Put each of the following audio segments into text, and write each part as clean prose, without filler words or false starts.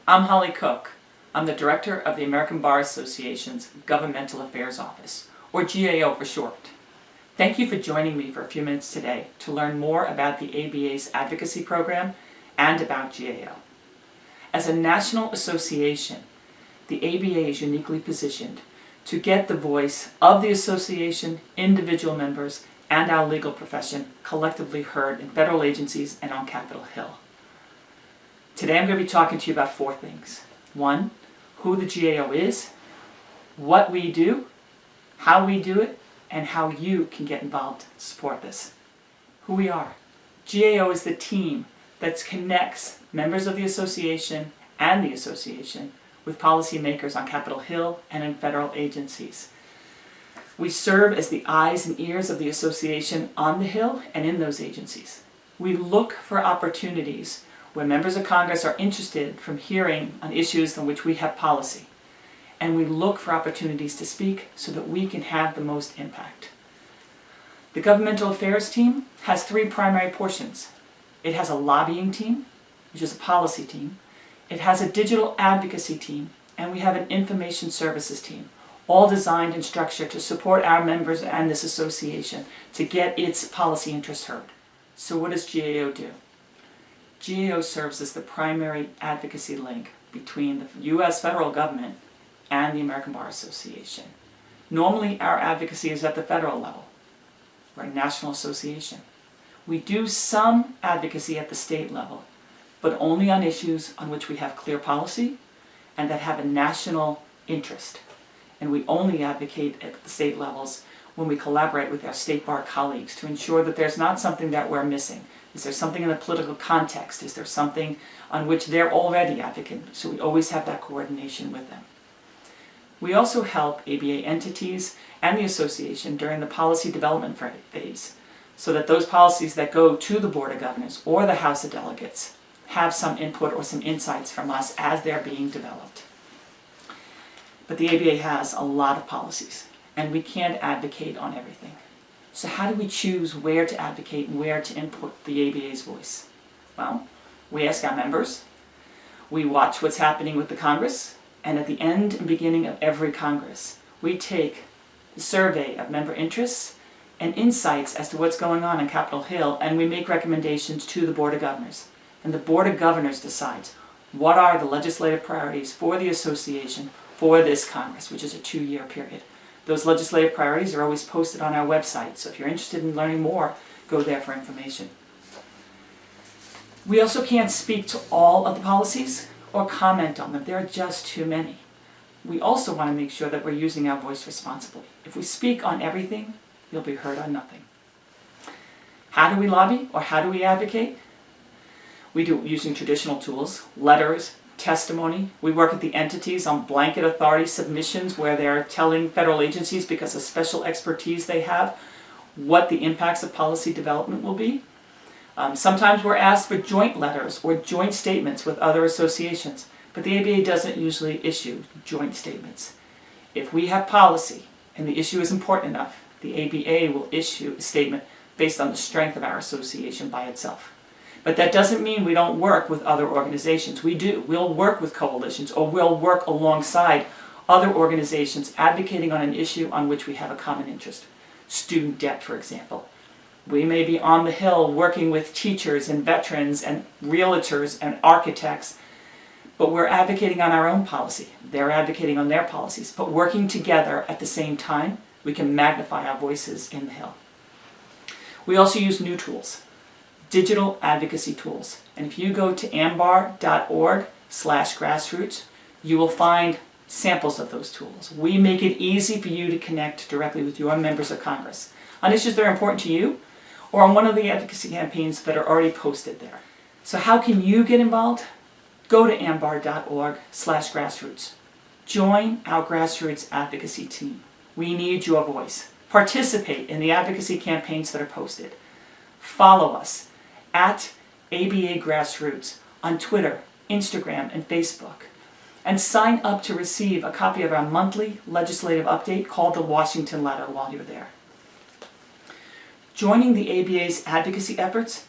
I'm Holly Cook. I'm the Director of the American Bar Association's Governmental Affairs Office, or GAO for short. Thank you for joining me for a few minutes today to learn more about the ABA's advocacy program and about GAO. As a national association, the ABA is uniquely positioned to get the voice of the association, individual members, and our legal profession collectively heard in federal agencies and on Capitol Hill. Today I'm going to be talking to you about four things. One, who the GAO is, what we do, how we do it, and how you can get involved to support this. Who we are. GAO is the team that connects members of the association and the association with policymakers on Capitol Hill and in federal agencies. We serve as the eyes and ears of the association on the Hill and in those agencies. We look for opportunities where members of Congress are interested from hearing on issues on which we have policy. And we look for opportunities to speak so that we can have the most impact. The governmental affairs team has three primary portions. It has a lobbying team, which is a policy team. It has a digital advocacy team, and we have an information services team, all designed and structured to support our members and this association to get its policy interests heard. So what does GAO do? GAO serves as the primary advocacy link between the U.S. federal government and the American Bar Association. Normally, our advocacy is at the federal level. We're a national association. We do some advocacy at the state level, but only on issues on which we have clear policy and that have a national interest. And we only advocate at the state levels when we collaborate with our state bar colleagues to ensure that there's not something that we're missing. Is there something in the political context? Is there something on which they're already advocating? So we always have that coordination with them. We also help ABA entities and the association during the policy development phase so that those policies that go to the Board of Governors or the House of Delegates have some input or some insights from us as they're being developed. But the ABA has a lot of policies, and we can't advocate on everything. So how do we choose where to advocate and where to input the ABA's voice? Well, we ask our members, we watch what's happening with the Congress, and at the end and beginning of every Congress, we take the survey of member interests and insights as to what's going on Capitol Hill, and we make recommendations to the Board of Governors. And the Board of Governors decides what are the legislative priorities for the association for this Congress, which is a 2-year period. Those legislative priorities are always posted on our website, so if you're interested in learning more, go there for information. We also can't speak to all of the policies or comment on them. There are just too many. We also want to make sure that we're using our voice responsibly. If we speak on everything, you'll be heard on nothing. How do we lobby or how do we advocate? We do it using traditional tools, letters, testimony. We work with the entities on blanket authority submissions where they're telling federal agencies, because of special expertise they have, what the impacts of policy development will be. Sometimes we're asked for joint letters or joint statements with other associations, but the ABA doesn't usually issue joint statements. If we have policy and the issue is important enough, the ABA will issue a statement based on the strength of our association by itself. But that doesn't mean we don't work with other organizations. We do. We'll work with coalitions, or we'll work alongside other organizations advocating on an issue on which we have a common interest. Student debt, for example. We may be on the Hill working with teachers and veterans and realtors and architects, but we're advocating on our own policy. They're advocating on their policies. But working together at the same time, we can magnify our voices in the Hill. We also use new tools. Digital advocacy tools. And if you go to ambar.org/grassroots, you will find samples of those tools. We make it easy for you to connect directly with your members of Congress on issues that are important to you or on one of the advocacy campaigns that are already posted there. So how can you get involved? Go to ambar.org/grassroots. Join our grassroots advocacy team. We need your voice. Participate in the advocacy campaigns that are posted. Follow us at ABA Grassroots on Twitter, Instagram, and Facebook. And sign up to receive a copy of our monthly legislative update called the Washington Letter while you're there. Joining the ABA's advocacy efforts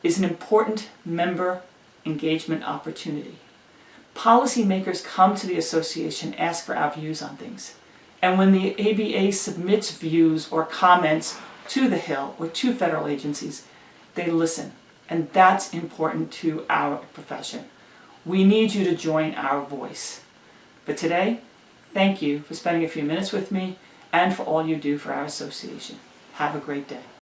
is an important member engagement opportunity. Policymakers come to the association, ask for our views on things. And when the ABA submits views or comments to the Hill or to federal agencies, they listen. And that's important to our profession. We need you to join our voice. But today, thank you for spending a few minutes with me and for all you do for our association. Have a great day.